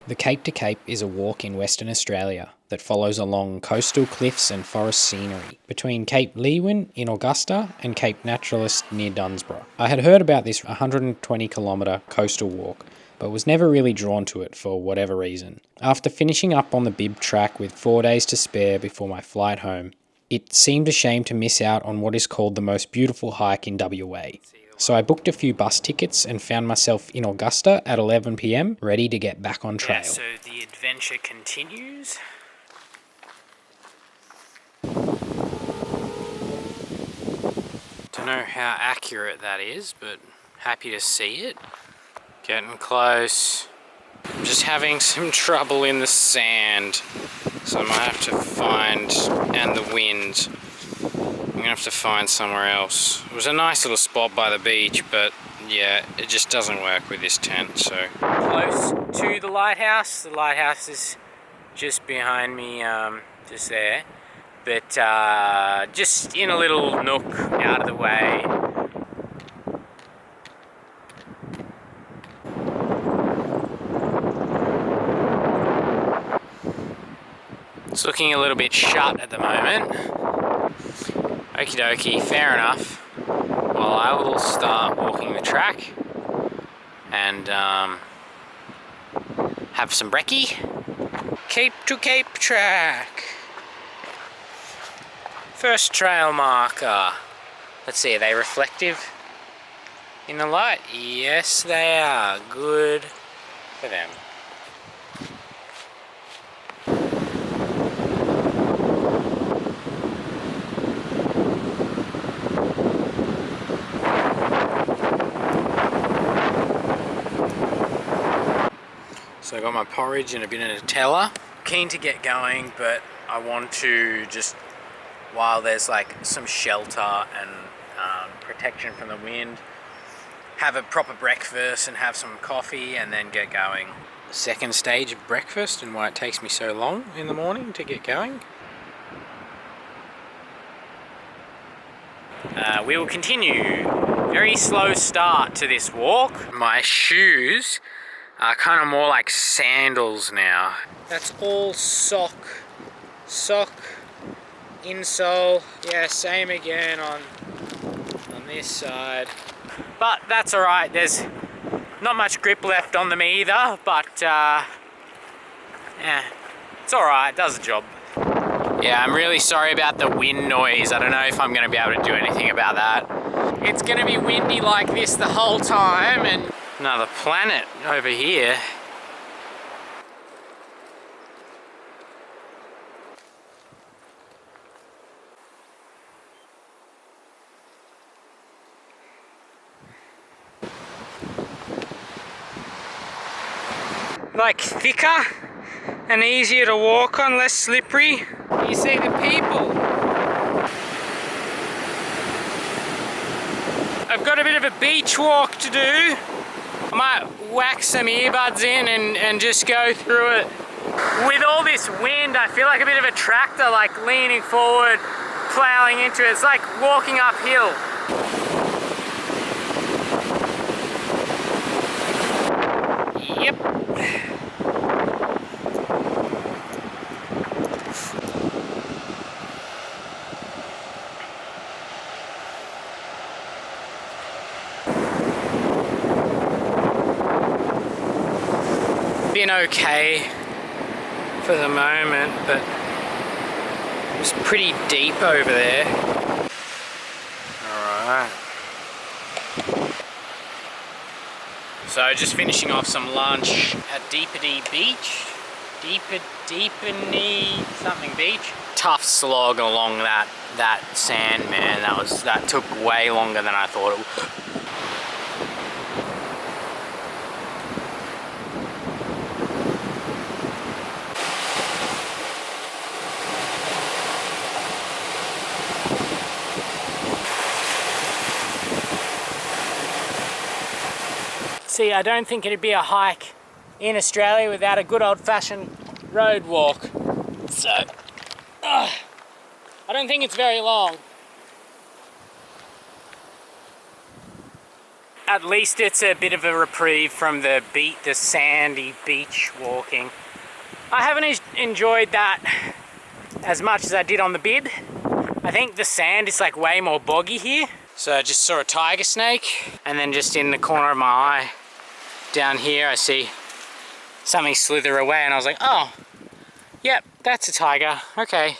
The Cape to Cape is a walk in Western Australia that follows along coastal cliffs and forest scenery between Cape Leeuwin in Augusta and Cape Naturalist near Dunsborough. I had heard about this 120-kilometre coastal walk, but was never really drawn to it for whatever reason. After finishing up on the bib track with 4 days to spare before my flight home, it seemed a shame to miss out on what is called the most beautiful hike in WA. So I booked a few bus tickets and found myself in Augusta at 11 PM, ready to get back on trail. Yeah, so the adventure continues. Don't know how accurate that is, but happy to see it. Getting close. I'm just having some trouble in the sand, so I might have to find, and the wind. I'm gonna have to find somewhere else. It was a nice little spot by the beach, but yeah, it just doesn't work with this tent, so. Close to the lighthouse. The lighthouse is just behind me, just there. But just in a little nook out of the way. It's looking a little bit shut at the moment. Okie dokie, fair enough. Well, I will start walking the track and have some brekkie. Cape to Cape track. First trail marker. Let's see, are they reflective in the light? Yes, they are. Good for them. So I got my porridge and a bit of Nutella. Keen to get going, but I want to just, while there's like some shelter and protection from the wind, have a proper breakfast and have some coffee and then get going. The second stage of breakfast and why it takes me so long in the morning to get going. We will continue. Very slow start to this walk. My shoes are kind of more like sandals now. That's all sock, insole. Yeah, same again on this side. But that's all right. There's not much grip left on them either. But yeah, it's all right. It does the job. Yeah, I'm really sorry about the wind noise. I don't know if I'm going to be able to do anything about that. It's going to be windy like this the whole time, and another planet over here. Like thicker and easier to walk on, less slippery. You see the people. I've got a bit of a beach walk to do. I might whack some earbuds in and just go through it. With all this wind, I feel like a bit of a tractor, like leaning forward, plowing into it. It's like walking uphill. Yep. Been okay for the moment, but it's pretty deep over there. Alright. So just finishing off some lunch at Deepdene Beach. Deepdene something beach. Tough slog along that sand, man. That took way longer than I thought it would. See, I don't think it'd be a hike in Australia without a good old-fashioned road walk. So, I don't think it's very long. at least it's a bit of a reprieve from the sandy beach walking. I haven't enjoyed that as much as I did on the bib. I think the sand is like way more boggy here. So I just saw a tiger snake, and then just in the corner of my eye down here I see something slither away, and I was like, oh, yep, that's a tiger, okay.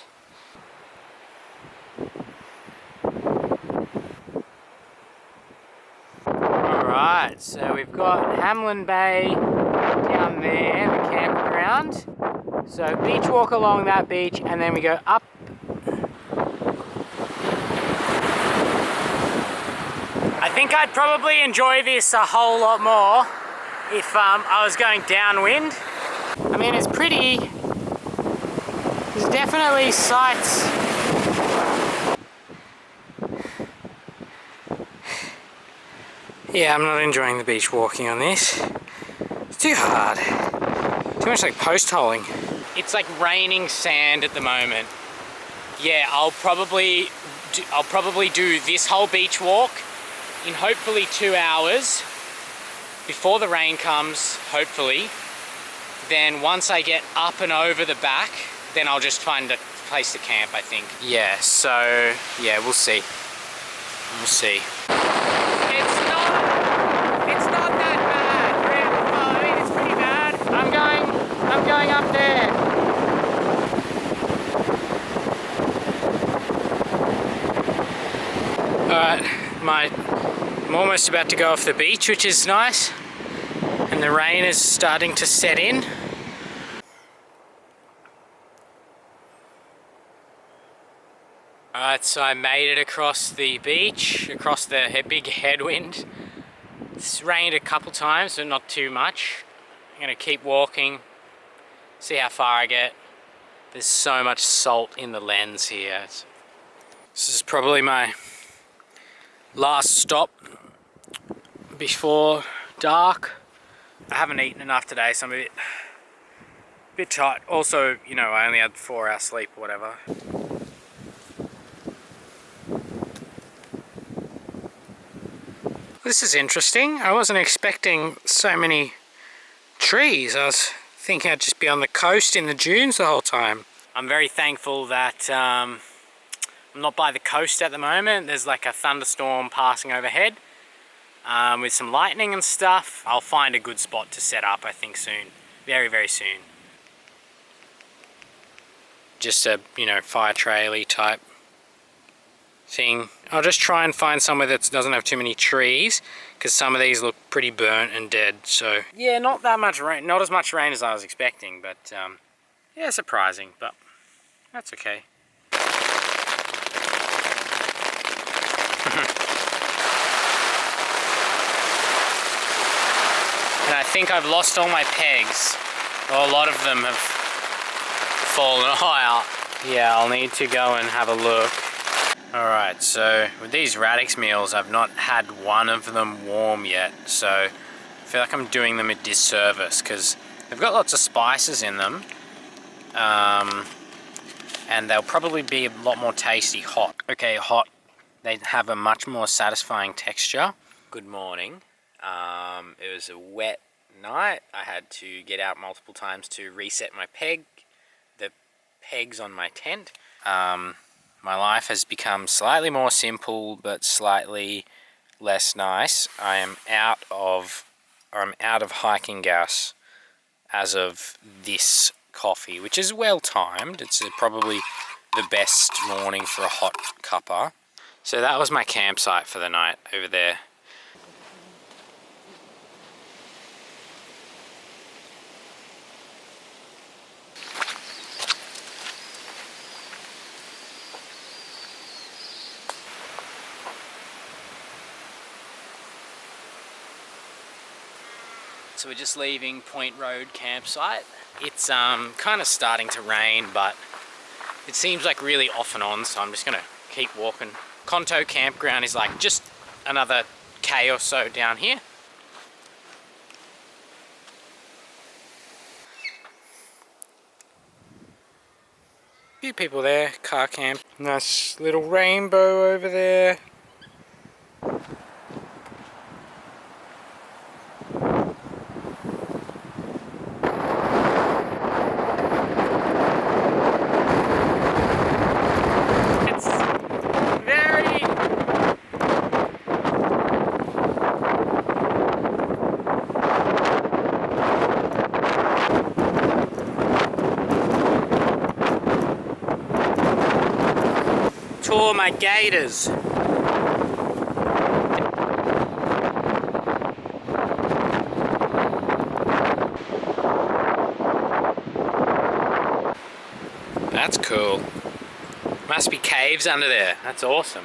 Alright, so we've got Hamelin Bay down there, the campground. So beach walk along that beach, and then we go up. I think I'd probably enjoy this a whole lot more if I was going downwind. I mean, it's pretty. There's definitely sights. Yeah, I'm not enjoying the beach walking on this. It's too hard. Too much like post-holing. It's like raining sand at the moment. Yeah, I'll probably do this whole beach walk in hopefully 2 hours before the rain comes, hopefully. Then once I get up and over the back, then I'll just find a place to camp, I think. Yeah, so yeah, we'll see. We'll see. It's not that bad. I mean, it's pretty bad. I'm going up there. Alright, I'm almost about to go off the beach, which is nice. And the rain is starting to set in. Alright, so I made it across the beach, across the big headwind. It's rained a couple times, but not too much. I'm gonna keep walking, see how far I get. There's so much salt in the lens here. This is probably my last stop before dark. I haven't eaten enough today, so I'm a bit tight. Also, you know, I only had 4 hours sleep or whatever. This is interesting. I wasn't expecting so many trees. I was thinking I'd just be on the coast in the dunes the whole time. I'm very thankful that I'm not by the coast at the moment. There's like a thunderstorm passing overhead with some lightning and stuff. I'll find a good spot to set up, I think, soon. Very, very soon. Just a, you know, fire trail-y type thing. I'll just try and find somewhere that doesn't have too many trees, because some of these look pretty burnt and dead. So yeah, not that much rain, not as much rain as I was expecting, but yeah, surprising, but that's okay. And I think I've lost all my pegs, or a lot of them have fallen out. Yeah, I'll need to go and have a look. Alright, so with these Radix meals, I've not had one of them warm yet, so I feel like I'm doing them a disservice, because they've got lots of spices in them, and they'll probably be a lot more tasty hot. Okay, hot, they have a much more satisfying texture. Good morning. It was a wet night. I had to get out multiple times to reset the pegs on my tent. My life has become slightly more simple, but slightly less nice. I'm out of hiking gas as of this coffee, which is well timed. It's probably the best morning for a hot cuppa. So that was my campsite for the night over there. So we're just leaving Point Road campsite. It's kind of starting to rain, but it seems like really off and on, so I'm just gonna keep walking. Conto Campground is like just another K or so down here. Few people there, car camp. Nice little rainbow over there. tore my gaiters. That's cool. Must be caves under there. That's awesome.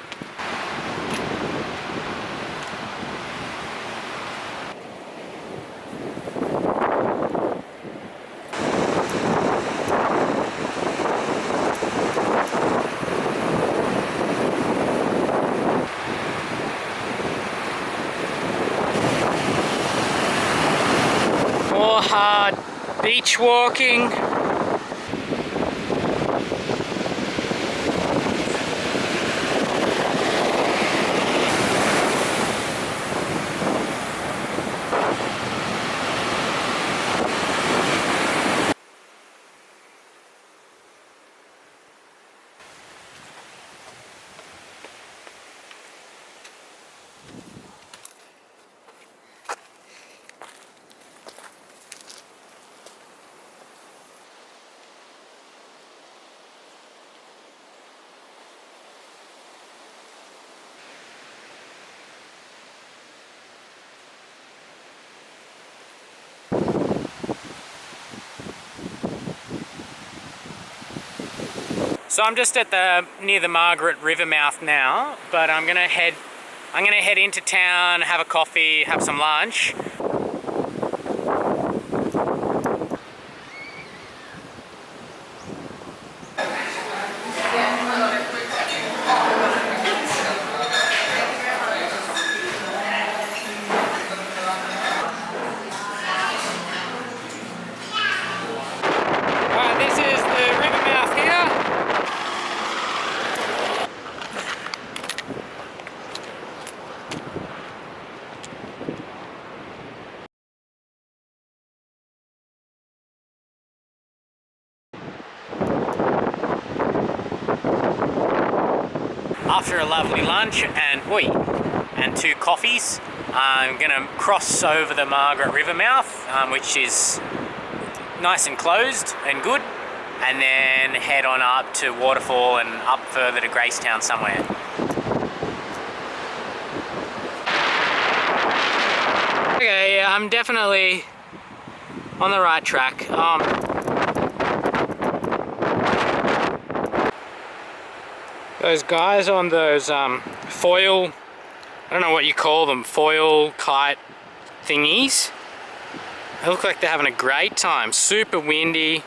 More hard beach walking. So I'm just at near the Margaret River mouth now, but I'm gonna head into town, have a coffee, have some lunch. Alright, this is the river mouth here. After a lovely lunch and 2 coffees, I'm gonna cross over the Margaret River mouth, which is nice and closed and good, and then head on up to Waterfall and up further to Gracetown somewhere. Okay, yeah, I'm definitely on the right track. Those guys on those foil, I don't know what you call them, foil kite thingies, they look like they're having a great time. Super windy.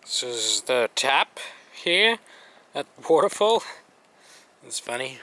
This is the tap here at the waterfall. It's funny.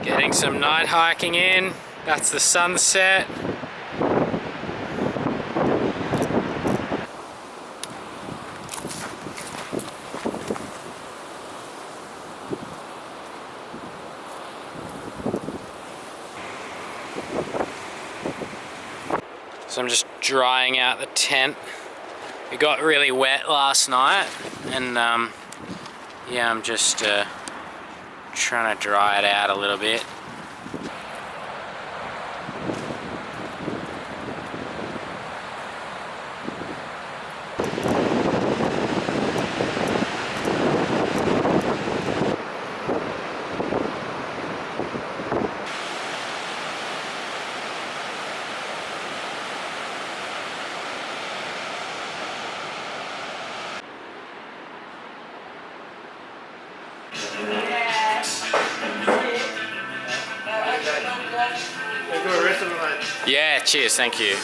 Getting some night hiking in. That's the sunset. So I'm just drying out the tent. It got really wet last night, and yeah, I'm just trying to dry it out a little bit. Yeah, cheers, thank you.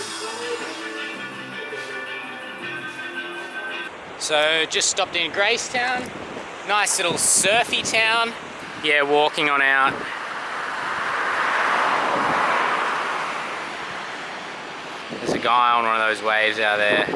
So just stopped in Gracetown, nice little surfy town. Yeah, walking on out. There's a guy on one of those waves out there.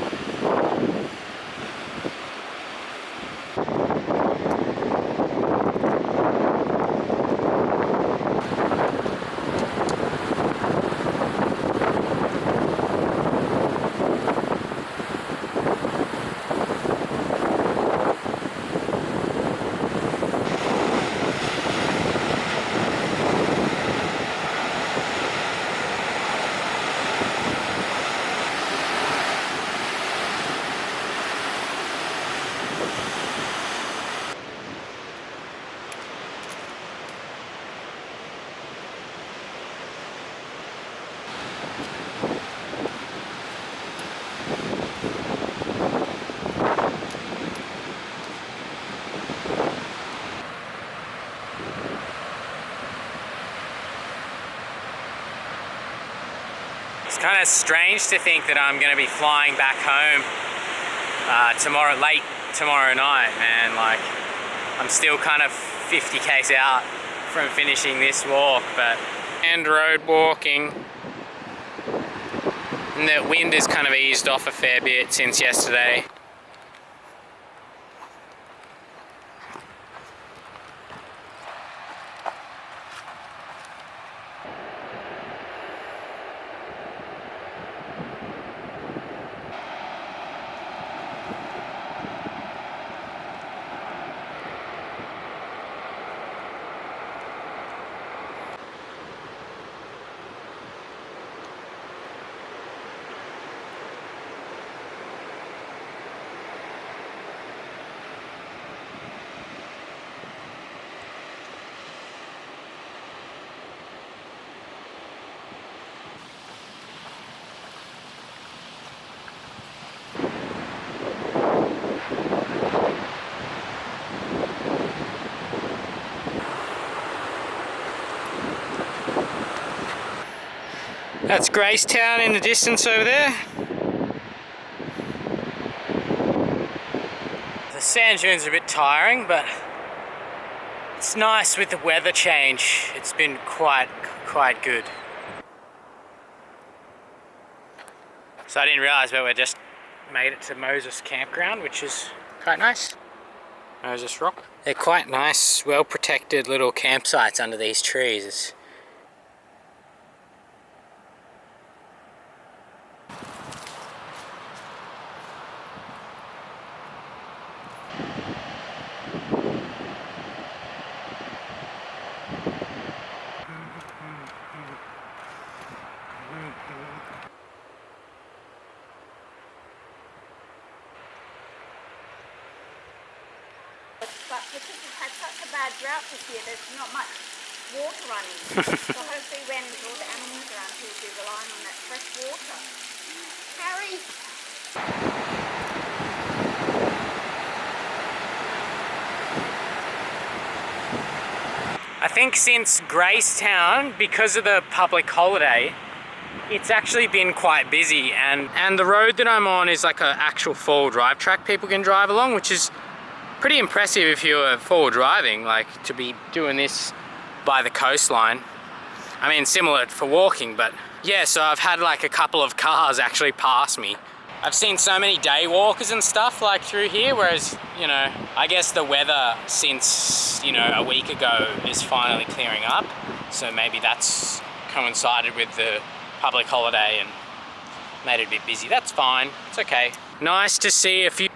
It's kind of strange to think that I'm going to be flying back home late tomorrow night, man. Like, I'm still kind of 50 k's out from finishing this walk, but and road walking, and the wind has kind of eased off a fair bit since yesterday. That's Gracetown in the distance over there. The sand dunes are a bit tiring, but it's nice with the weather change. It's been quite good. So I didn't realise, but we just made it to Moses Campground, which is quite nice. Moses Rock. They're quite nice, well protected little campsites under these trees. But because we've had such a bad drought this year, there's not much water running. So hopefully when all the animals are around here, we'll be relying on that fresh water. Harry! I think since Gracetown, because of the public holiday, it's actually been quite busy, and the road that I'm on is like an actual four-wheel drive track people can drive along, which is pretty impressive if you're four-wheel driving, like to be doing this by the coastline. I mean, similar for walking, but yeah, so I've had like a couple of cars actually pass me. I've seen so many day walkers and stuff like through here, whereas, you know, I guess the weather since, you know, a week ago is finally clearing up. So maybe that's coincided with the public holiday and made it a bit busy. That's fine, it's okay. Nice to see a few.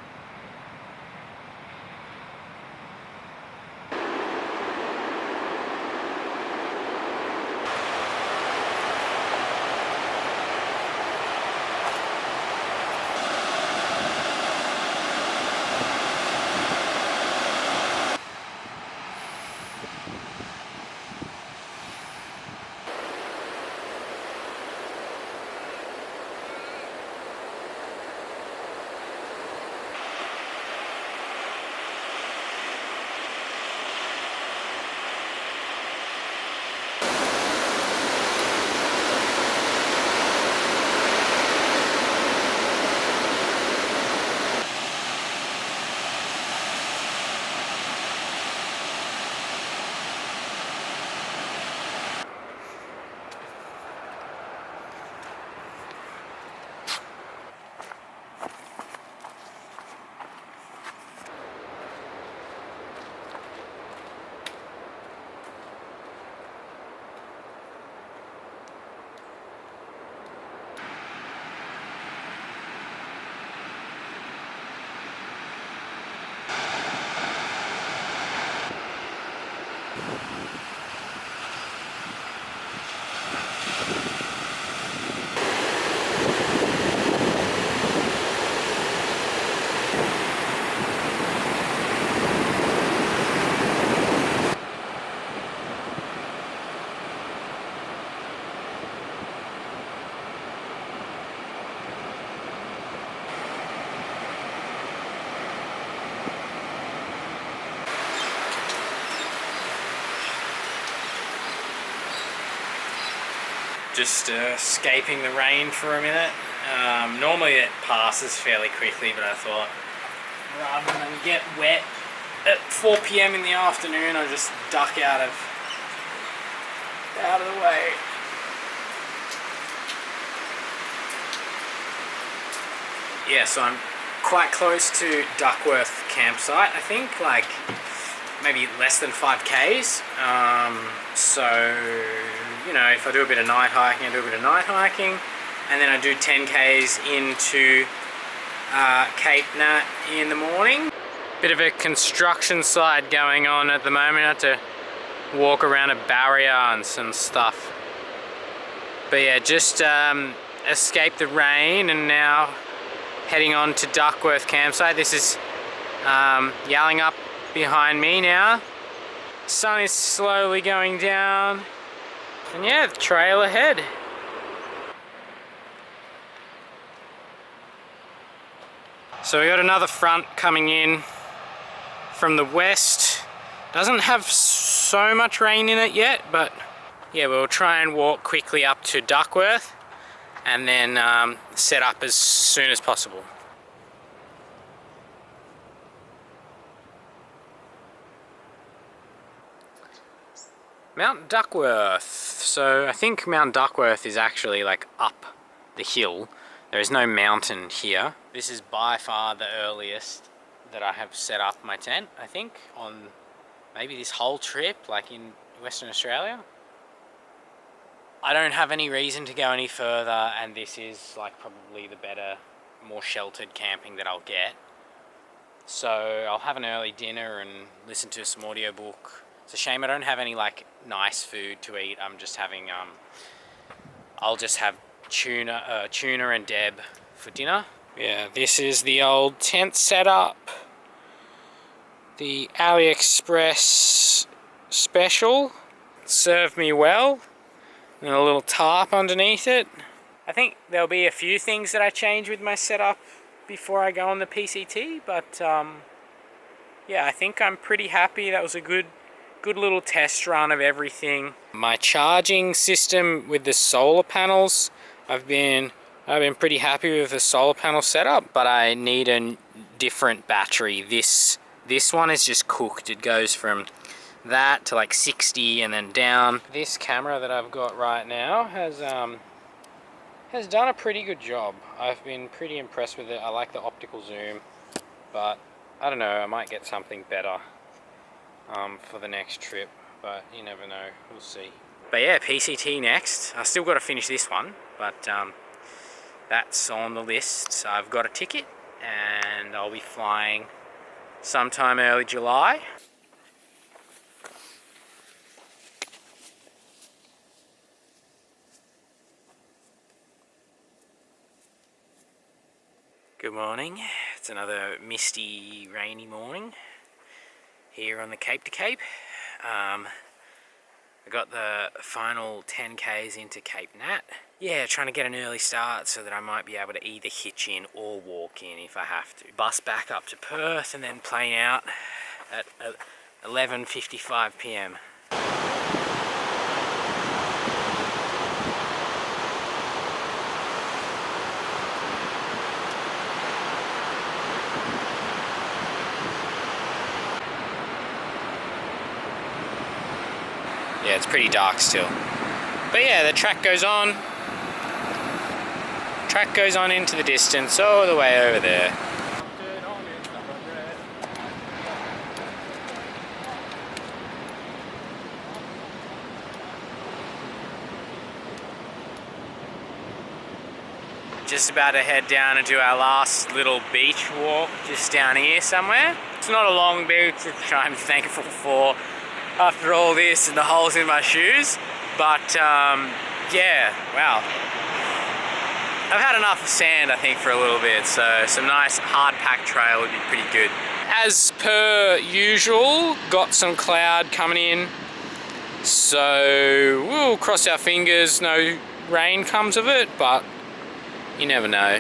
Just escaping the rain for a minute. Normally it passes fairly quickly, but I thought rather than get wet at 4 PM in the afternoon, I'll just duck out of the way. Yeah, so I'm quite close to Duckworth campsite, I think, like maybe less than 5 Ks. So, you know, if I do a bit of night hiking, I do a bit of night hiking, and then I do 10 Ks into Cape Nat in the morning. Bit of a construction site going on at the moment. I had to walk around a barrier and some stuff. But yeah, just escaped the rain and now heading on to Duckworth campsite. This is Yallingup behind me now. Sun is slowly going down. And yeah, the trail ahead. So we got another front coming in from the west. Doesn't have so much rain in it yet, but yeah, we'll try and walk quickly up to Duckworth and then set up as soon as possible. Mount Duckworth. So I think Mount Duckworth is actually like up the hill. There is no mountain here. This is by far the earliest that I have set up my tent, I think, on maybe this whole trip, like in Western Australia. I don't have any reason to go any further, and this is like probably the better, more sheltered camping that I'll get. So I'll have an early dinner and listen to some audiobook. It's a shame I don't have any like nice food to eat. I'm just having I'll just have tuna and Deb for dinner. Yeah, this is the old tent setup. The AliExpress special. Served me well. And a little tarp underneath it. I think there'll be a few things that I change with my setup before I go on the PCT, but yeah, I think I'm pretty happy. That was a good little test run of everything. My charging system with the solar panels, I've been pretty happy with the solar panel setup, but I need a different battery. This one is just cooked. It goes from that to like 60 and then down. This camera that I've got right now has done a pretty good job. I've been pretty impressed with it. I like the optical zoom, but I don't know, I might get something better for the next trip, but you never know, we'll see. But yeah, PCT next. I still got to finish this one, but that's on the list. So I've got a ticket and I'll be flying sometime early July. Good morning. It's another misty, rainy morning here on the Cape to Cape. I got the final 10Ks into Cape Nat. Yeah, trying to get an early start so that I might be able to either hitch in or walk in if I have to. Bus back up to Perth and then plane out at 11:55 p.m. Yeah, it's pretty dark still. But yeah, the track goes on. Track goes on into the distance, all the way over there. Just about to head down and do our last little beach walk just down here somewhere. It's not a long beach, which I'm thankful for after all this and the holes in my shoes. But yeah, wow. I've had enough of sand, I think, for a little bit, so some nice hard-packed trail would be pretty good. As per usual, got some cloud coming in, so we'll cross our fingers no rain comes of it, but you never know.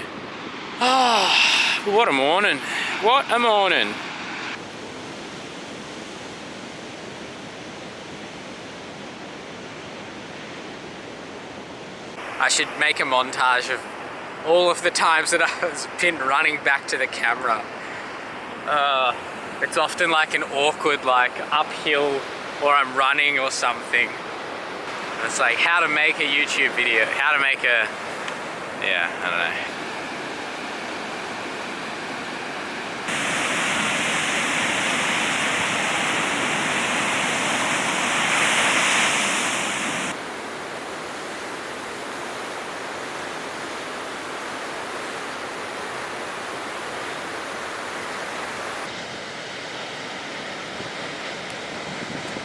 Ah, what a morning. What a morning. I should make a montage of all of the times that I've been running back to the camera. It's often like an awkward, like uphill, or I'm running or something. It's like how to make a YouTube video, how to make a, yeah, I don't know.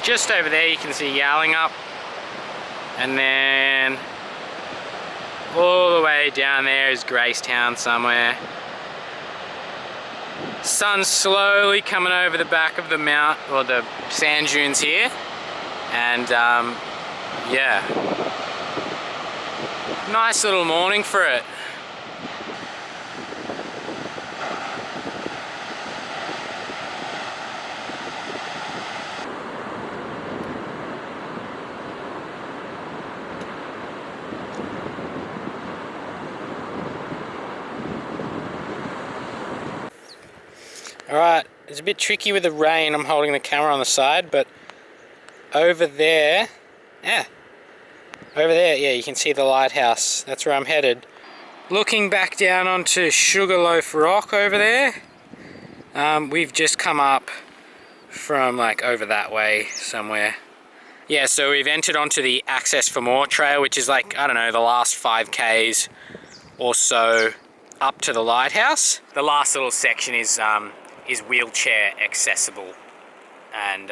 Just over there you can see Yallingup, and then all the way down there is Gracetown somewhere. Sun's slowly coming over the back of the mount, or the sand dunes here, and yeah, nice little morning for it. Alright, it's a bit tricky with the rain. I'm holding the camera on the side, but over there, yeah, you can see the lighthouse. That's where I'm headed. Looking back down onto Sugarloaf Rock over there, we've just come up from like over that way somewhere. Yeah, so we've entered onto the Access for More trail, which is like, I don't know, the last 5Ks or so up to the lighthouse. The last little section is wheelchair accessible and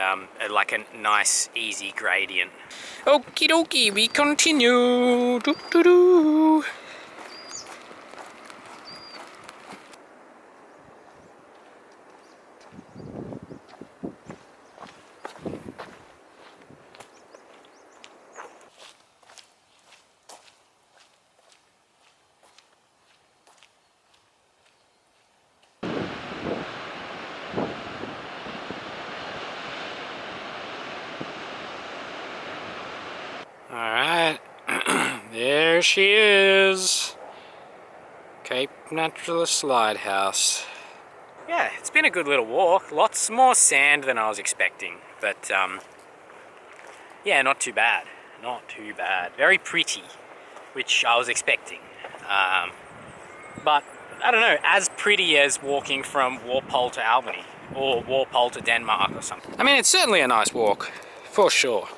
like a nice easy gradient. Okie dokie, we continue. Doo -doo -doo. Alright, there she is. Cape Naturalist Lighthouse. Yeah, it's been a good little walk. Lots more sand than I was expecting, but yeah, not too bad. Not too bad. Very pretty, which I was expecting. But I don't know, as pretty as walking from Walpole to Albany or Walpole to Denmark or something. I mean, it's certainly a nice walk, for sure.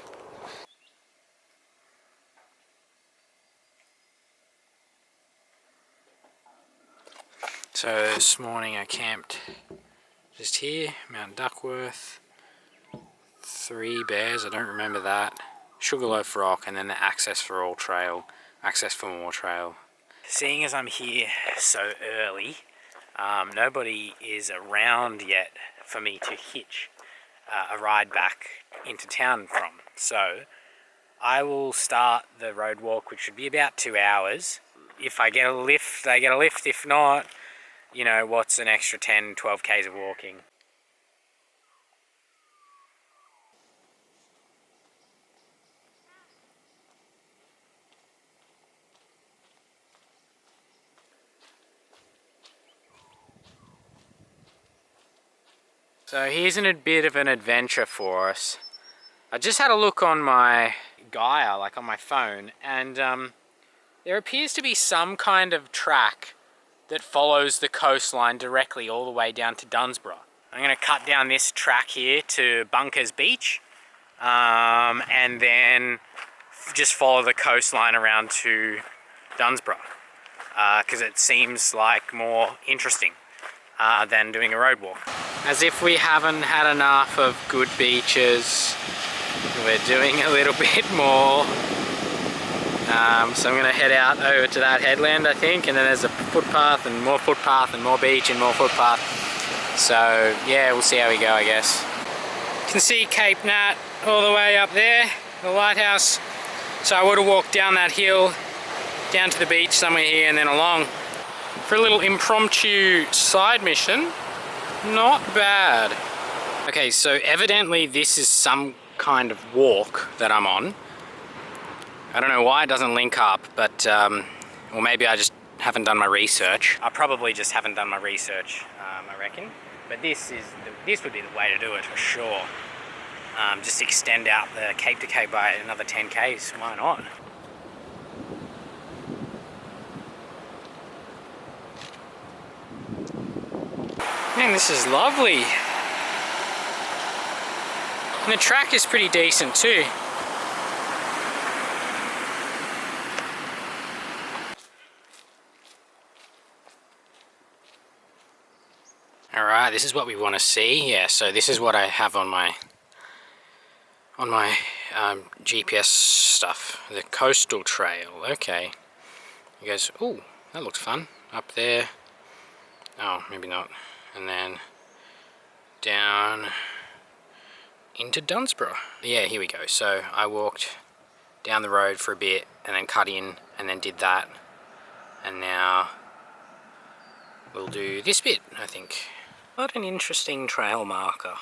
So this morning I camped just here, Mount Duckworth. 3 bears, I don't remember that. Sugarloaf Rock, and then the Access for More trail. Seeing as I'm here so early, nobody is around yet for me to hitch a ride back into town from. So I will start the road walk, which should be about 2 hours. If I get a lift, I get a lift. If not, you know, what's an extra 10, 12 k's of walking? So here's a bit of an adventure for us. I just had a look on my Gaia, like on my phone, and there appears to be some kind of track that follows the coastline directly all the way down to Dunsborough. I'm going to cut down this track here to Bunkers Beach, and then just follow the coastline around to Dunsborough, because it seems like more interesting than doing a road walk. As if we haven't had enough of good beaches, we're doing a little bit more. So I'm going to head out over to that headland, I think, and then there's a footpath and more beach and more footpath. So yeah, we'll see how we go, I guess. You can see Cape Nat all the way up there, the lighthouse. So I would have walked down that hill, down to the beach somewhere here and then along. For a little impromptu side mission, not bad. Okay, so evidently this is some kind of walk that I'm on. I don't know why it doesn't link up, but, or maybe I just haven't done my research. I probably just haven't done my research, I reckon. But this would be the way to do it for sure. Just extend out the Cape to Cape by another 10 k's, why not? Man, this is lovely. And the track is pretty decent too. Alright, this is what we want to see. Yeah, so this is what I have on my GPS stuff. The coastal trail. Okay. He goes, ooh, that looks fun. Up there. Oh, maybe not. And then down into Dunsborough. Yeah, here we go. So I walked down the road for a bit and then cut in and then did that. And now we'll do this bit, I think. What an interesting trail marker.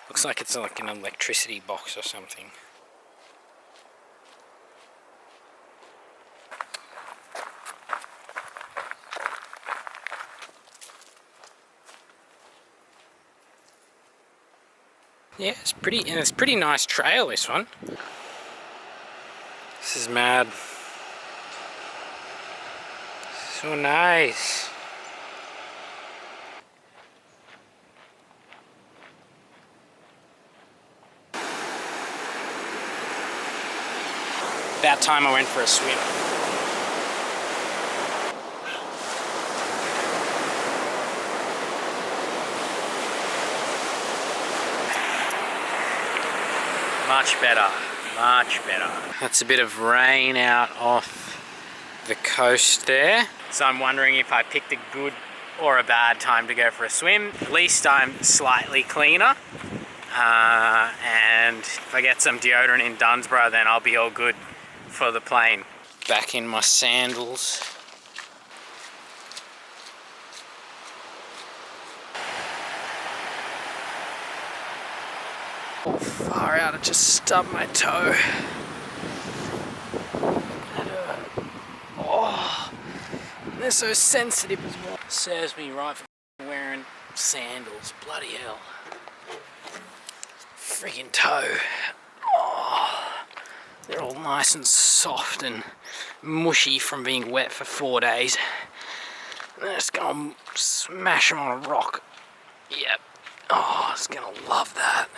Looks like it's like an electricity box or something. Yeah, it's pretty nice trail, this one. This is mad. So nice. About time I went for a swim. Much better, much better. That's a bit of rain out off the coast there. So I'm wondering if I picked a good or a bad time to go for a swim. At least I'm slightly cleaner. And if I get some deodorant in Dunsborough, then I'll be all good for the plane. Back in my sandals. Oh, far out, I just stubbed my toe. Oh, they're so sensitive as well. Serves me right for wearing sandals, bloody hell. Friggin' toe. Oh, they're all nice and soft and mushy from being wet for 4 days. I'm just gonna smash them on a rock. Yep. Oh, I was gonna love that.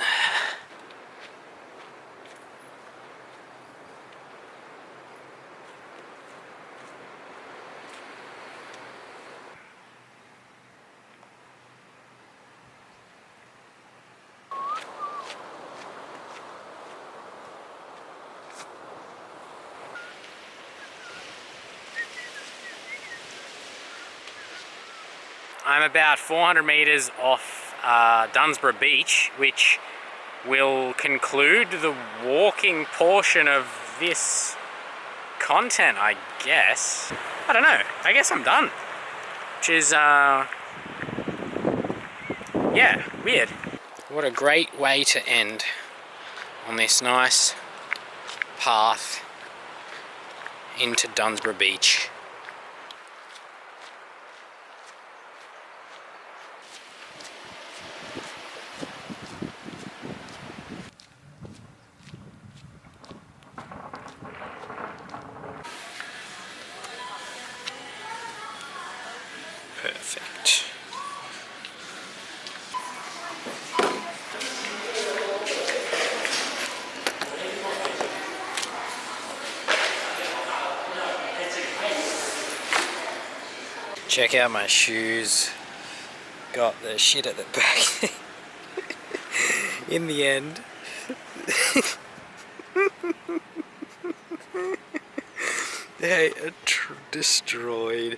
I'm about 400 metres off Dunsborough Beach, which will conclude the walking portion of this content, I guess. I don't know. I guess I'm done. Which is, yeah, weird. What a great way to end on this nice path into Dunsborough Beach. Perfect. Check out my shoes. Got the shit at the back. In the end. They are destroyed.